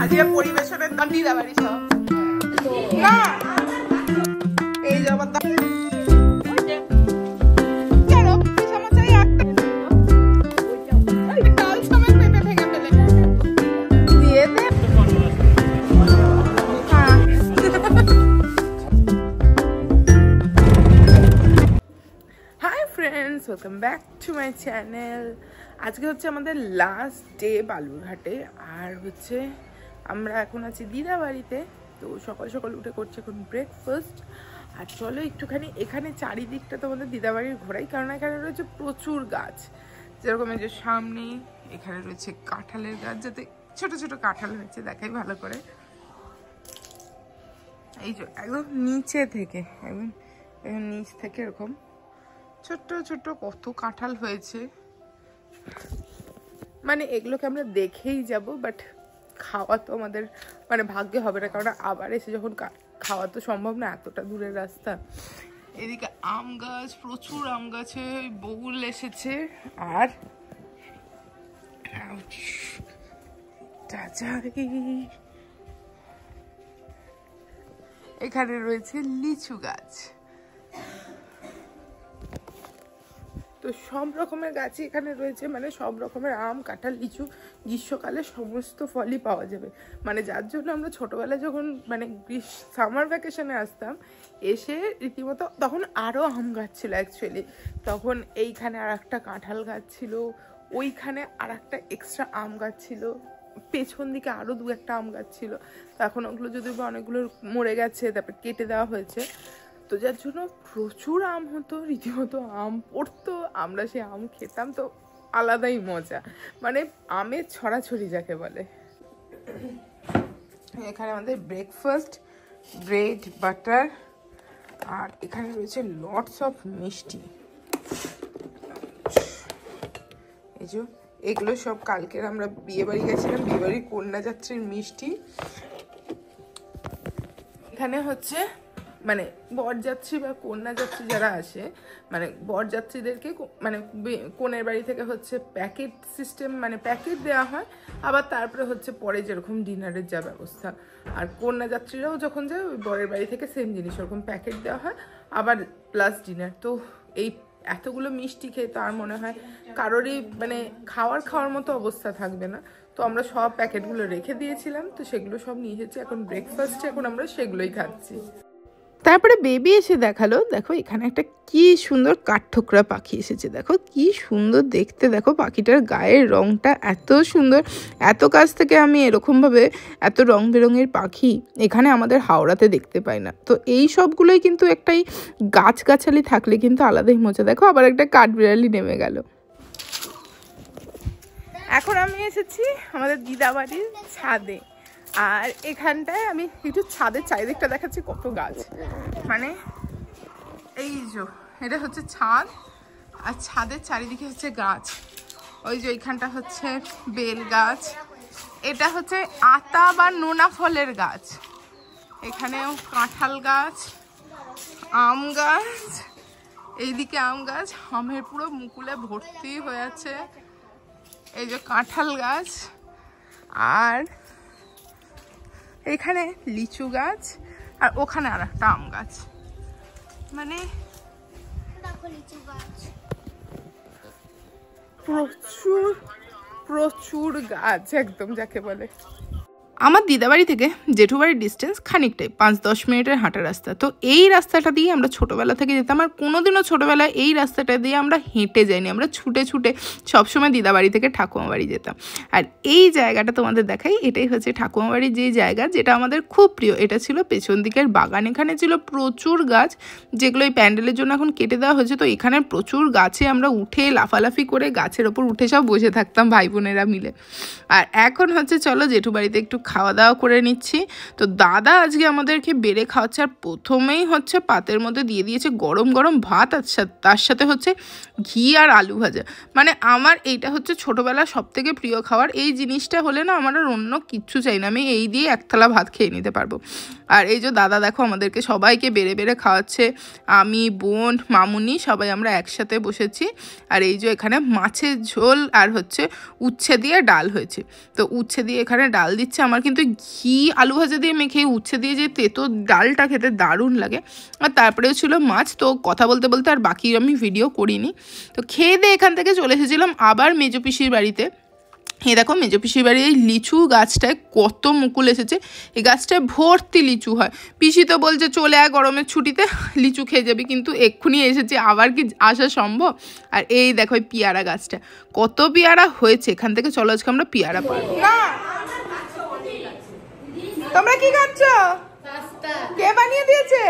আজকে পরিবেশনের দাম দিদা বাড়ি সব না এই যাবার দাম welcome back to my channel. আজকে হচ্ছে আমাদের লাস্ট ডে বালুরঘাটে, আর হচ্ছে আমরা এখন আছি দিদা বাড়িতে। তো সকাল সকাল উঠে করছে এখন ব্রেকফাস্ট। আর চলো একটুখানি এখানে চারিদিকটা তোমাদের দিদা বাড়ির ঘোরাই, কারণ এখানে রয়েছে প্রচুর গাছ। যেরকম এই যে সামনে এখানে রয়েছে কাঁঠালের গাছ, যাতে ছোট ছোট কাঁঠাল হয়েছে দেখাই ভালো করে। এই যে একদম নিচে থেকে একদম নিচ থেকে এরকম ছোট্ট ছোট্ট কত কাঁঠাল হয়েছে। মানে এগুলোকে আমরা দেখেই যাব, বাট খাওয়া তো আমাদের মানে ভাগ্যে হবে না, কারণ আবার এসে যখন খাওয়া তো সম্ভব না, এতটা দূরের রাস্তা। এদিকে আম গাছ, প্রচুর আম গাছে বউল এসেছে। আর এখানে রয়েছে লিচু গাছ। তো সব রকমের গাছই এখানে রয়েছে, মানে সব রকমের আম, কাঁঠাল, লিচু, গ্রীষ্মকালে সমস্ত ফলই পাওয়া যাবে। মানে যার জন্য আমরা ছোটোবেলায় যখন মানে সামার ভ্যাকেশনে আসতাম, এসে রীতিমতো তখন আরও আম গাছ ছিল অ্যাকচুয়ালি। তখন এইখানে আর একটা কাঁঠাল গাছ ছিল, ওইখানে আর একটা এক্সট্রা আম গাছ ছিল, পেছন দিকে আরও দু একটা আম গাছ ছিল। তো এখন ওগুলো যদিও বা অনেকগুলো মরে গেছে, তারপর কেটে দেওয়া হয়েছে। তো যার জন্য প্রচুর আম হতো, রীতিমতো আম পড়তো, আমরা সে আম খেতাম। তো আলাদাই মজা, মানে আমের ছড়াছড়ি যাকে বলে। এখানে আমাদের ব্রেকফাস্ট, ব্রেড, বাটার, আর এখানে রয়েছে লটস অফ মিষ্টি। এই যে এগুলো সব কালকের আমরা বিয়ে বাড়ি গেছিলাম, বিয়ে বাড়ির কন্যাযাত্রীর মিষ্টি। এখানে হচ্ছে মানে বরযাত্রী বা কন্যাযাত্রী যারা আসে, মানে বরযাত্রীদেরকে মানে কনের বাড়ি থেকে হচ্ছে প্যাকেট সিস্টেম, মানে প্যাকেট দেওয়া হয়। আবার তারপরে হচ্ছে পরে যেরকম ডিনারের যা ব্যবস্থা, আর কন্যাযাত্রীরাও যখন যায় ওই বরের বাড়ি থেকে সেম জিনিস ওরকম প্যাকেট দেওয়া হয়, আবার প্লাস ডিনার। তো এই এতগুলো মিষ্টি খেয়ে তো আর মনে হয় কারোরই মানে খাওয়ার মতো অবস্থা থাকবে না। তো আমরা সব প্যাকেটগুলো রেখে দিয়েছিলাম, তো সেগুলো সব নিয়ে এসেছি এখন ব্রেকফাস্টে, এখন আমরা সেগুলোই খাচ্ছি। তারপরে বেবি এসে দেখালো, দেখো এখানে একটা কি সুন্দর কাঠঠোকরা পাখি এসেছে, দেখো কি সুন্দর দেখতে, দেখো পাখিটার গায়ের রংটা এত সুন্দর। এত কাছ থেকে আমি এরকমভাবে এত রং বেরঙের পাখি এখানে আমাদের হাওড়াতে দেখতে পাই না। তো এই সবগুলোই কিন্তু একটাই গাছগাছালি থাকলে কিন্তু আলাদাই মজা। দেখো আবার একটা কাঠবিড়ালি নেমে গেল। এখন আমি এসেছি আমাদের দিদা বাড়ির ছাদে, আর এখানটায় আমি একটু ছাদের চারিদিকটা দেখাচ্ছি, কত গাছ। মানে এই যে এটা হচ্ছে ছাদ, আর ছাদের চারিদিকে হচ্ছে গাছ। ওই যে ওইখানটা হচ্ছে বেল গাছ, এটা হচ্ছে আতা বা নোনা ফলের গাছ। এখানেও কাঁঠাল গাছ, আম গাছ, এইদিকে আম গাছ, আমের পুরো মুকুলে ভর্তি হয়ে আছে। এই যে কাঁঠাল গাছ, আর এখানে লিচু গাছ, আর ওখানে আর একটা আম গাছ। মানে প্রচুর প্রচুর গাছ একদম যাকে বলে। আমার দিদাবাড়ি থেকে জেঠুবাড়ির ডিস্টেন্স খানিকটাই 5-10 মিনিটের হাঁটা রাস্তা। তো এই রাস্তাটা দিয়ে আমরা ছোটোবেলা থেকে যেতাম, আর কোনোদিনও ছোটোবেলায় এই রাস্তাটা দিয়ে আমরা হেঁটে যাইনি, আমরা ছুটে ছুটে সবসময় দিদাবাড়ি থেকে ঠাকুমা বাড়ি যেতাম। আর এই জায়গাটা তোমাদের দেখাই, এটাই হচ্ছে ঠাকুমা বাড়ির যে জায়গা, যেটা আমাদের খুব প্রিয়। এটা ছিল পেছন দিকের বাগান, এখানে ছিল প্রচুর গাছ, যেগুলো এই প্যান্ডেলের জন্য এখন কেটে দেওয়া হয়েছে। তো এখানে প্রচুর গাছে আমরা উঠে লাফালাফি করে গাছের ওপর উঠে সব বসে থাকতাম ভাই বোনেরা মিলে। আর এখন হচ্ছে চলো জেঠু বাড়িতে একটু খাওয়া দাওয়া করে নিচ্ছি। তো দাদা আজকে আমাদেরকে বেড়ে খাওয়াচ্ছে, আর প্রথমেই হচ্ছে পাতের মধ্যে দিয়ে দিয়েছে গরম গরম ভাত, আর তার সাথে হচ্ছে ঘি আর আলু ভাজা। মানে আমার এইটা হচ্ছে ছোটোবেলার সব থেকে প্রিয় খাবার। এই জিনিসটা হলে না আমার আর অন্য কিচ্ছু চাই না, আমি এই দিয়ে এক থালা ভাত খেয়ে নিতে পারবো। আর এই যে দাদা দেখো আমাদেরকে সবাইকে বেড়ে বেড়ে খাওয়াচ্ছে, আমি, বোন, মামুনি সবাই আমরা একসাথে বসেছি। আর এই যে এখানে মাছের ঝোল আর হচ্ছে উচ্ছে দিয়ে ডাল হয়েছে। তো উচ্ছে দিয়ে এখানে ডাল দিচ্ছে, আমার কিন্তু ঘি আলু ভাজা দিয়ে মেখে উচ্ছে দিয়ে যে তেতো ডালটা খেতে দারুণ লাগে। আর তারপরেও ছিল মাছ। তো কথা বলতে বলতে আর বাকি আমি ভিডিও করিনি। তো খেয়ে দিয়ে এখান থেকে চলে এসেছিলাম আবার মেজো পিসির বাড়িতে। এই দেখো মেজো পিসির বাড়ির এই লিচু গাছটায় কত মুকুল এসেছে, এই গাছটায় ভর্তি লিচু হয়। পিসি তো বলছে চলে আয় গরমের ছুটিতে লিচু খেয়ে যাবি, কিন্তু এক্ষুনি এসেছে, আবার কি আসা সম্ভব? আর এই দেখো এই পেয়ারা গাছটা কত পেয়ারা হয়েছে, এখান থেকে চলো আজকে আমরা পেয়ারা পারবো। তোমরা কি খাচ্ছ? কে বানিয়ে দিয়েছে?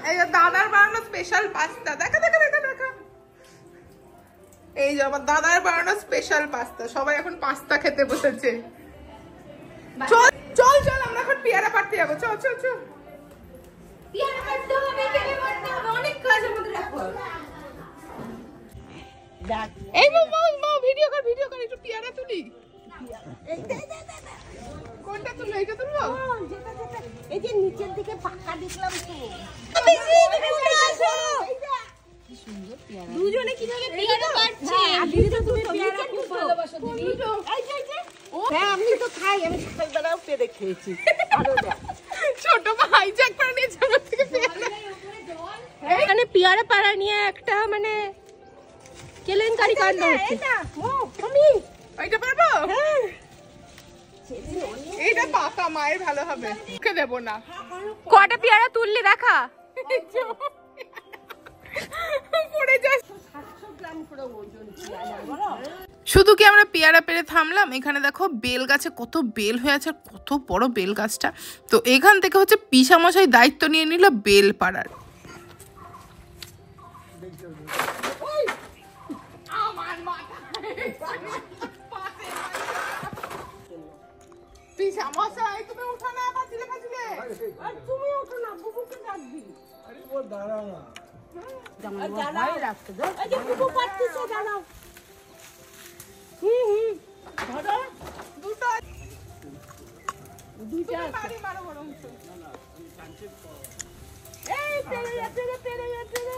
এই যে দাদার বানানো স্পেশাল পাস্তা, দেখা দেখা দেখা দেখা। এই যে আমার দাদার বানানো স্পেশাল পাস্তা, সবাই এখন পাস্তা খেতে বসেছে। চল চল চল আমরা এখন পেয়ারা পাড়তে যাবো, চল চল চল। পেয়ারা পাড়তে হবে, পেয়ারা পাড়তে হবে, অনেক কাজ আমাদের এখন। এই মা ভিডিও কর একটু পেয়ারা তুলি। কোনটা তুলবো? এইটা তুলবো? এই যে নিচের দিকে পাকা দেখলাম তো। দুজনে কিভাবে পেয়ারা পাচ্ছে? দিদি তো তুমি পেয়ারা খুব ভালোবাসো দিদি। হ্যাঁ আমি তো খাই, আমি সকালবেলাও পেরে খেয়েছি। ছোট ভাই যে একবার নিয়ে যাবো থেকে পেয়ারা। এখানে পেয়ারা পাড়া নিয়ে একটা মানে কেলেঙ্কারি কাণ্ড হচ্ছে। আমি ওইটা পারবো? এইটা পাকা মায়ের ভালো হবে, মুখে দেবো না। কটা পেয়ারা তুললি দেখা? শুধু কি আমরা পেয়ারা পেরে থামলাম? এখানে দেখো বেল গাছে কত বেল হয়ে আছে, কত বড় বেল গাছটা। তো এখান থেকে হচ্ছে পিসামশাই দায়িত্ব নিয়ে নিল বেল পাড়ার। পিসামশাই তুমি উঠো না, পাঁচিলে পাঁচিলে। আর তুমি উঠো না, বুবুকে ডাকবি। আরে ও দাঁড়াও না। দাঁড়াও রাখতে দাও। এই যে বুবু পাচ্ছিস, দাঁড়াও। ধরো দুটো দুটো পারি মারো বরং। এই পেরে যাচ্ছে রে, পেরে যাচ্ছে রে।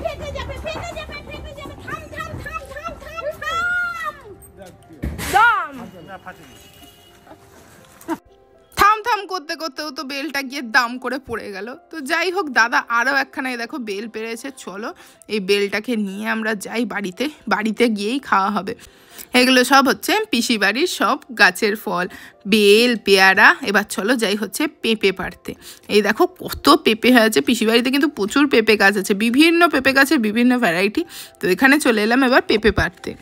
ফেটে যাবে, ফেটে যাবে, ফেটে যাবে। থাম থাম থাম থাম থাম থাম। দাম থাম থাম করতে করতেও তো বেলটা গিয়ে দাম করে পড়ে গেল। তো যাই হোক, দাদা আরও একখানা দেখো বেল পেরেছে, চলো এই বেলটাকে নিয়ে আমরা যাই বাড়িতে, বাড়িতে গিয়েই খাওয়া হবে। এগুলো সব হচ্ছে পিসি বাড়ির সব গাছের ফল, বেল, পেয়ারা। এবার চলো যাই হচ্ছে পেঁপে পাড়তে। এই দেখো কত পেঁপে হয়েছে পিসি বাড়িতে, কিন্তু প্রচুর পেঁপে গাছ আছে, বিভিন্ন পেঁপে গাছের বিভিন্ন ভ্যারাইটি। তো এখানে চলে এলাম এবার পেঁপে পাড়তে।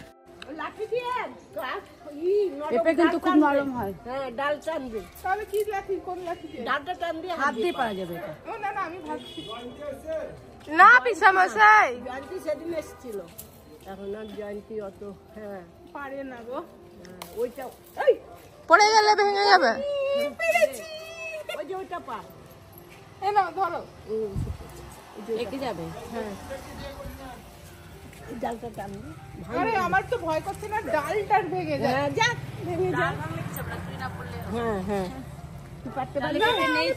পেঁপে কিন্তু খুব নরম হয়। হ্যাঁ ডাল টানবে। তাহলে কি লাঠি, কোন লাঠি? ডালটা টানবে, হাত দিয়ে পারা যাবে এটা। ও না না, আমি ভাবছি না পিসামশাই জয়ন্তী সেদিন এসেছিল, এখন আর জয়ন্তী অত পারে না গো। ওইটা এই পড়ে গেলে ভেঙে যাবে। পেরেছি, ওই যে ওইটা পা। এ না ধরো, এঁকে যাবে। হ্যাঁ ডালটা টানবে। আরে আমার তো ভয় করছে না ডালটার ভেঙে যায়। হ্যাঁ যা ভেঙে যা। হ্যাঁ হ্যাঁ তুই পারতে পারবি?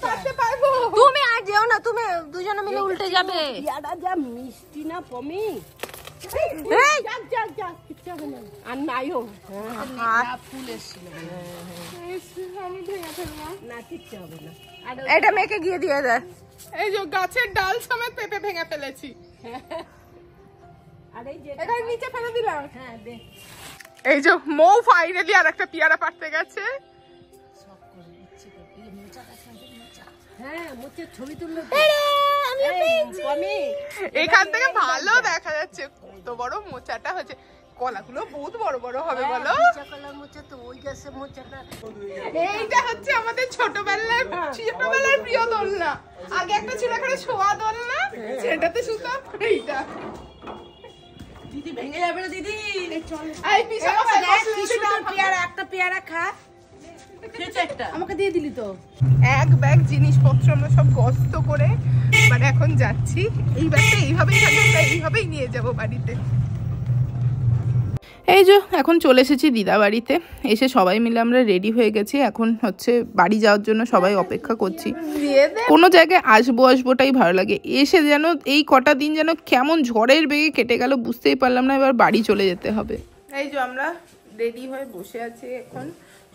পারতে পারবো। তুমি আর যেও না, তুমি দুজনে মিলে উল্টে যাবে। ইয়ারা যা মিষ্টি না পমি। এই যা যা যা, কিচ্ছু হবে না। আর নাইও হাত ফুল এসেছিল। আমি ভেঙে ফেলবো না, কিচ্ছু হবে না। এটা মেয়েকে গিয়ে দিয়ে দেয়। এই যে গাছের ডাল সমেত পেঁপে ভেঙে ফেলেছি। আর এই যে এখানে নিচে ফেলে দিলাম। হ্যাঁ দে। এই যে মৌ ফাইনালি আর একটা পেয়ারা পাড়তে গেছে। হ্যাঁ মুখে ছবি তুললো। এখান থেকে ভালো দেখা যাচ্ছে কত বড় মোচাটা হয়েছে। কলাগুলো বহুত বড় বড় হবে বলো। এইটা হচ্ছে আমাদের ছোটবেলার প্রিয় দোলনা। আগে একটা ছিল এখানে শোয়া দোলনা, সেটাতে শুতাম। এইটা দিদি ভেঙে যাবে না দিদি। একটা পেয়ারা খা, আমাকে দিয়ে দিলি তো। এক ব্যাগ জিনিসপত্র আমরা সব গস্ত করে মানে এখন যাচ্ছি। এই ব্যাগটা এইভাবেই থাকবে, আমরা এইভাবেই নিয়ে যাব বাড়িতে। এই যে এখন চলে এসেছি দিদা বাড়িতে, এসে সবাই মিলে আমরা রেডি হয়ে গেছি। এখন হচ্ছে বাড়ি যাওয়ার জন্য সবাই অপেক্ষা করছি। কোনো জায়গায় আসবোটাই ভালো লাগে। এসে যেন এই কটা দিন যেন কেমন ঝড়ের বেগে কেটে গেল বুঝতেই পারলাম না, এবার বাড়ি চলে যেতে হবে। এই যে আমরা রেডি হয়ে বসে আছি, এখন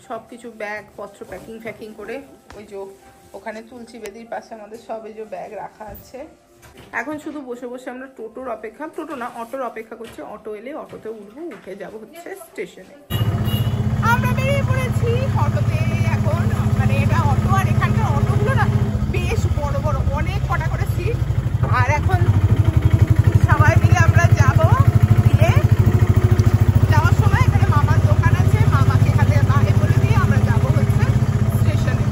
সব কিছু ব্যাগ পত্র প্যাকিং করে ওই যে ওখানে তুলসী বেদির পাশে আমাদের সব এই যে ব্যাগ রাখা আছে। এখন শুধু বসে বসে আমরা টোটোর অপেক্ষা, টোটো না অটোর অপেক্ষা করছি। অটো এলে অটোতে উঠবো, উঠে যাব হচ্ছে স্টেশনে। আমরা বেরিয়ে পড়েছি অটোতে এখন। মানে এটা অটো, আর এখানকার অটোগুলো না বেশ বড় বড়, অনেক কটা করে সিট। আর এখন সবাই মিলে আমরা যাব, গিয়ে যাওয়ার সময় এখানে মামার দোকান আছে, মামাকে এখানে বাড়ি বলে দিয়ে আমরা যাব হচ্ছে স্টেশনে।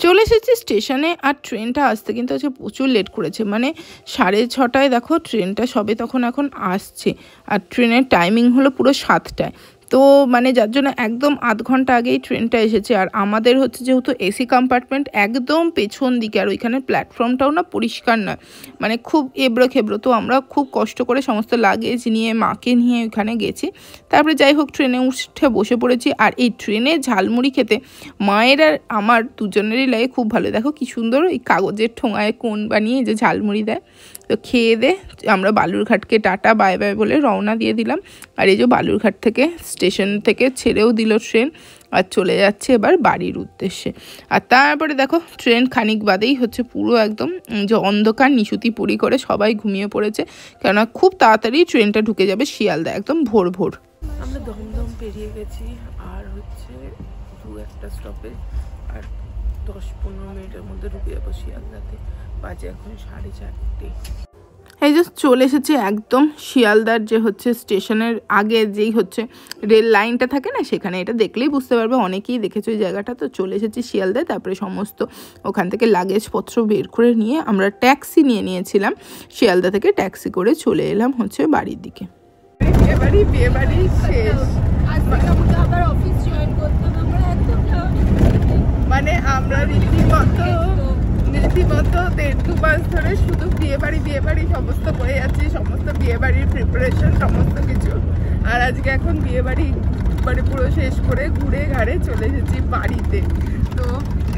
চলে এসেছি স্টেশনে। আর ট্রেনটা আসতে কিন্তু আজকে প্রচুর লেট করেছে, মানে 6:30 দেখো ট্রেনটা সবে তখন এখন আসছে। আর ট্রেনের টাইমিং হলো পুরো 7টায়। তো মানে যার জন্য একদম আধ ঘন্টা আগেই ট্রেনটা এসেছে। আর আমাদের হচ্ছে যেহেতু এসি কম্পার্টমেন্ট একদম পেছন দিকে, আর ওইখানে প্ল্যাটফর্মটাও না পরিষ্কার নয়, মানে খুব এবড়ো খেবড়ো। তো আমরা খুব কষ্ট করে সমস্ত লাগেজ নিয়ে মাকে নিয়ে ওইখানে গেছি। তারপরে যাই হোক ট্রেনে উঠে বসে পড়েছি। আর এই ট্রেনে ঝালমুড়ি খেতে মায়ের আর আমার দুজনেরই লাগে খুব ভালো। দেখো কি সুন্দর এই কাগজের ঠোঙায় কোণ বানিয়ে যে ঝালমুড়ি দেয়। তো খেয়ে দে আমরা বালুরঘাটকে টাটা বাই বাই বলে রওনা দিয়ে দিলাম। আর এই যে বালুরঘাট থেকে স্টেশন থেকে ছেড়েও দিল ট্রেন, আর চলে যাচ্ছে এবার বাড়ির উদ্দেশ্যে। আর তারপরে দেখো ট্রেন খানিক বাদেই হচ্ছে পুরো একদম যে অন্ধকার নিশুতি পুরি করে সবাই ঘুমিয়ে পড়েছে, কেননা খুব তাড়াতাড়ি ট্রেনটা ঢুকে যাবে শিয়ালদা একদম ভোর ভোর। আমরা দমদম পেরিয়ে গেছি, আর হচ্ছে 2-1টা স্টপেজ, আর 10-15 মিনিটের মধ্যে ঢুকে যাবো শিয়ালদাতে। বাজে এখন 4:30। এই যে চলে এসেছি একদম শিয়ালদার যে হচ্ছে স্টেশনের আগে যেই হচ্ছে রেল লাইনটা থাকে না, সেখানে। এটা দেখলেই বুঝতে পারবে, অনেকেই দেখেছো এই জায়গাটা। তো চলে এসেছি শিয়ালদায়। তারপরে সমস্ত ওখান থেকে লাগেজপত্র বের করে নিয়ে আমরা ট্যাক্সি নিয়েছিলাম শিয়ালদা থেকে। ট্যাক্সি করে চলে এলাম হচ্ছে বাড়ির দিকে। বিয়ে বাড়ি শেষ, মানে আমরা রীতিমতো 1.5-2 মাস ধরে শুধু বিয়ে বাড়ি সমস্ত করে যাচ্ছি, সমস্ত বিয়ে বাড়ির প্রিপারেশন সমস্ত কিছু। আর আজকে এখন বিয়ে বাড়ি মানে পুরো শেষ করে ঘুরে ঘাড়ে চলে এসেছি বাড়িতে। তো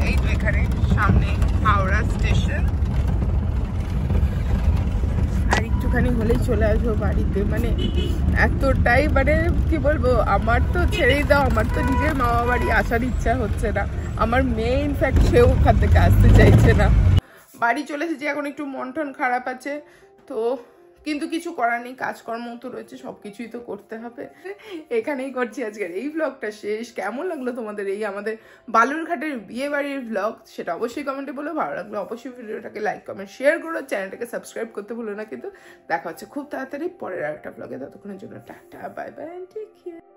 এই তো এখানে সামনে হাওড়া স্টেশন, আর একটুখানি হলেই চলে আসবো বাড়িতে। মানে এতটাই মানে কি বলবো, আমার তো ছেড়েই দাও, আমার তো নিজের মামা বাড়ি আসার ইচ্ছা হচ্ছে না। আমার মেয়ে ইনফ্যাক্ট সেও ওখান থেকে আসতে চাইছে না। বাড়ি চলে এসেছি, এখন একটু মন টন খারাপ আছে, তো কিন্তু কিছু করার নেই, কাজকর্ম তো রয়েছে, সব কিছুই তো করতে হবে। এখানেই করছি আজকের এই ব্লগটা শেষ। কেমন লাগলো তোমাদের এই আমাদের বালুরঘাটের বিয়ে বাড়ির ব্লগ, সেটা অবশ্যই কমেন্টে বলো। ভালো লাগলো অবশ্যই ভিডিওটাকে লাইক কমেন্ট শেয়ার করো, চ্যানেলটাকে সাবস্ক্রাইব করতে ভুলো না। কিন্তু দেখা হচ্ছে খুব তাড়াতাড়ি পরের আরেকটা ব্লগে। ততক্ষণের জন্য tata bye bye, take care.